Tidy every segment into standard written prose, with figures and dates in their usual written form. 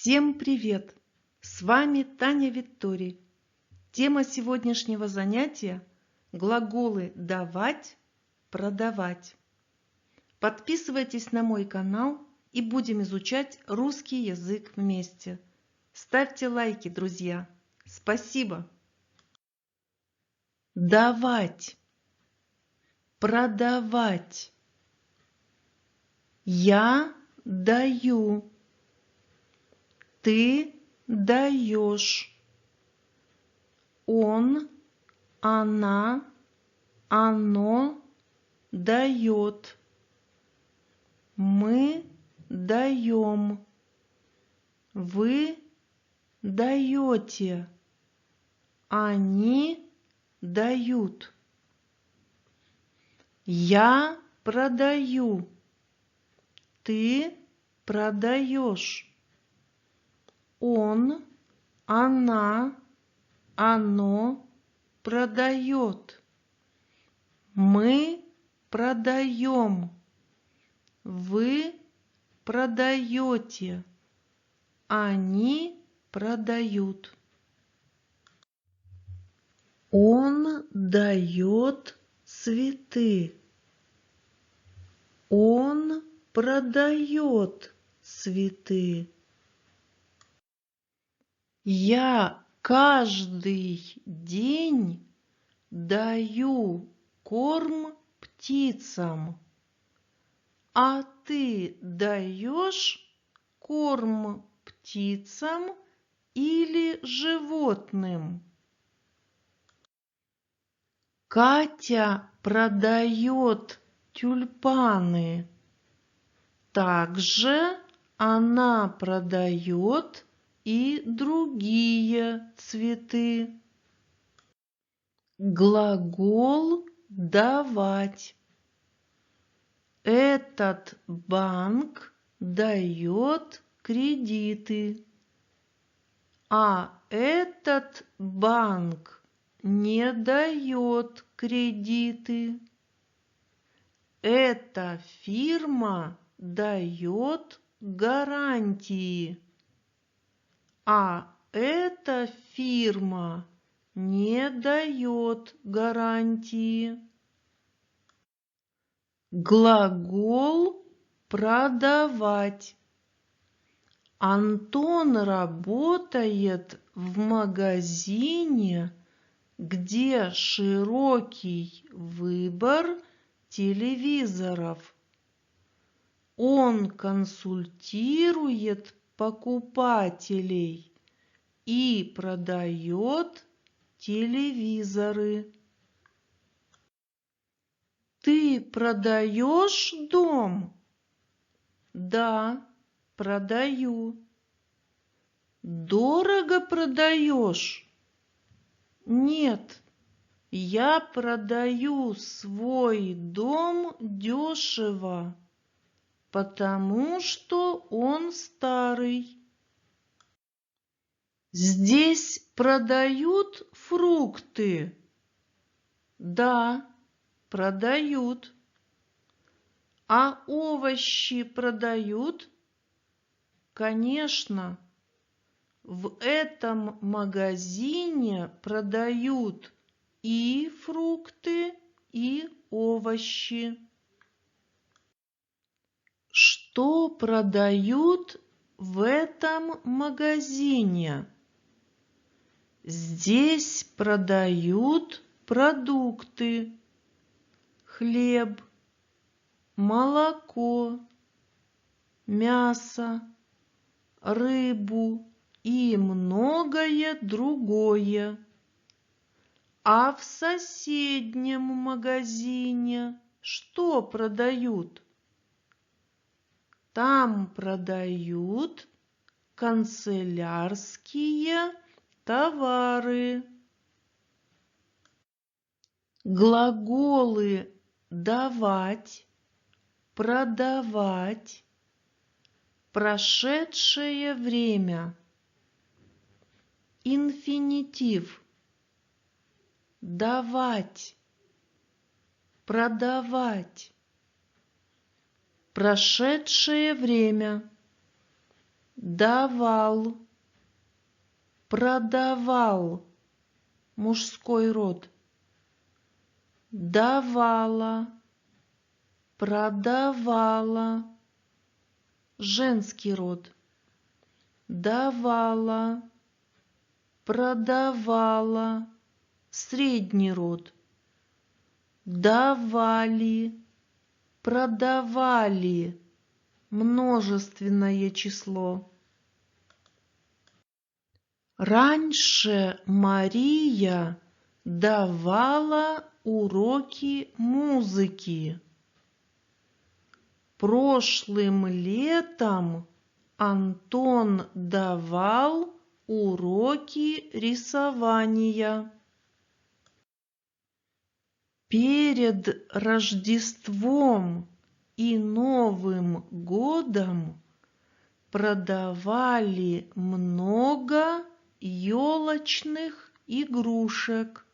Всем привет! С вами Таня Виктория. Тема сегодняшнего занятия – глаголы «давать», «продавать». Подписывайтесь на мой канал и будем изучать русский язык вместе. Ставьте лайки, друзья. Спасибо! Давать, продавать. Я даю. Ты даешь. Он, она, оно дает. Мы даем. Вы даете. Они дают. Я продаю. Ты продаешь. Он, она, оно продает. Мы продаем. Вы продаете. Они продают. Он дает цветы. Он продает цветы. Я каждый день даю корм птицам. А ты даешь корм птицам или животным? Катя продает тюльпаны. Также она продает и другие цветы. Глагол «давать». Этот банк дает кредиты, а этот банк не дает кредиты. Эта фирма дает гарантии, а эта фирма не дает гарантии. Глагол «продавать». Антон работает в магазине, где широкий выбор телевизоров. Он консультирует покупателей и продает телевизоры. Ты продаешь дом? Да, продаю. Дорого продаешь? Нет, я продаю свой дом дешево, потому что он старый. Здесь продают фрукты? Да, продают. А овощи продают? Конечно. В этом магазине продают и фрукты, и овощи. Что продают в этом магазине? Здесь продают продукты: хлеб, молоко, мясо, рыбу и многое другое. А в соседнем магазине что продают? Там продают канцелярские товары. Глаголы «давать», «продавать», прошедшее время. Инфинитив. Давать, продавать. Прошедшее время. давал, продавал, мужской род, давала, продавала, женский род, давала, продавала, средний род, давали, продавали, множественное число. Раньше Мария давала уроки музыки. Прошлым летом Антон давал уроки рисования. Перед Рождеством и Новым годом продавали много елочных игрушек.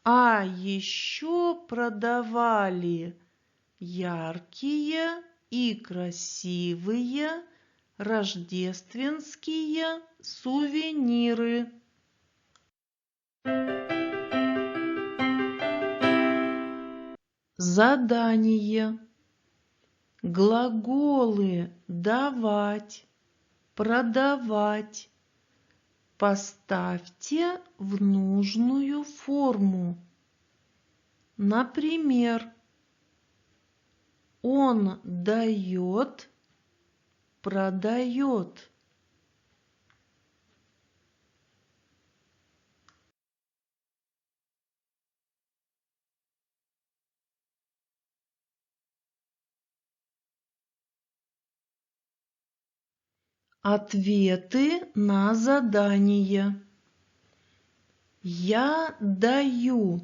А еще продавали яркие и красивые рождественские сувениры. Задание. Глаголы давать, продавать поставьте в нужную форму. Например, он дает, продает. Ответы на задание. Я даю,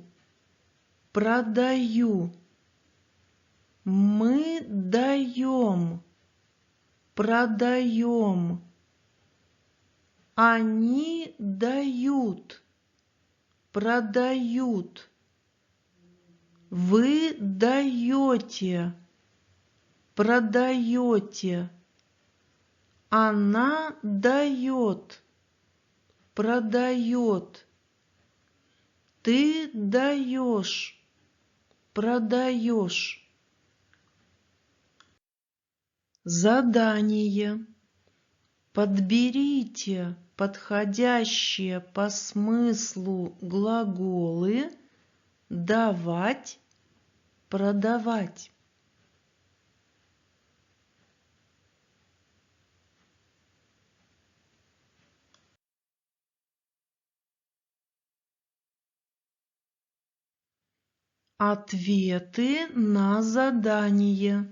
продаю. Мы даем, продаем. Они дают, продают. Вы даете, продаете. Она дает, продает. Ты даешь, продаешь. Задание. Подберите подходящие по смыслу глаголы давать, продавать. Ответы на задание.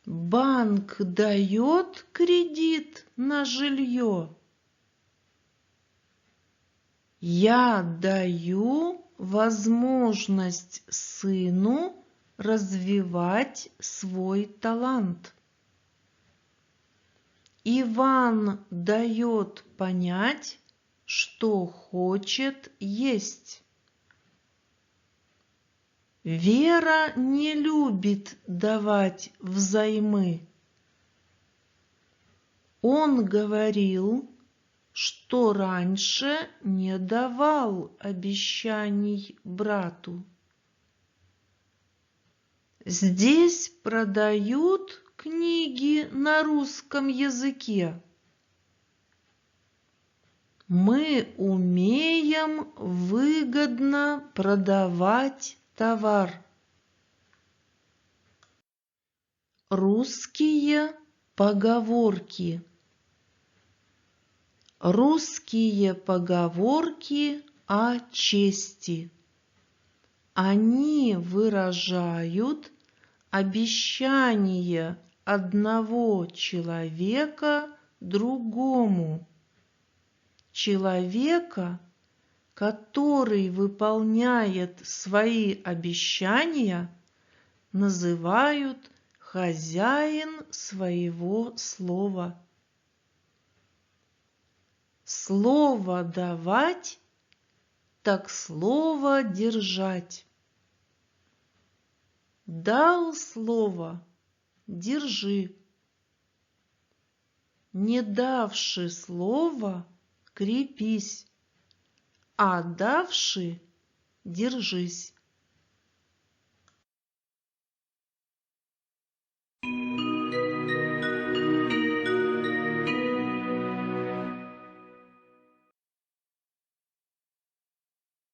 Банк дает кредит на жилье. Я даю возможность сыну развивать свой талант. Иван дает понять, что хочет есть. Вера не любит давать взаймы. Он говорил, что раньше не давал обещаний брату. Здесь продают книги на русском языке. Мы умеем выгодно продавать товар. Русские поговорки. Русские поговорки о чести. Они выражают обещание одного человека другому. Человека, который выполняет свои обещания, называют хозяин своего слова. Слово давать, так слово держать. Дал слово, держи. Не давши слова, крепись, а давши, держись.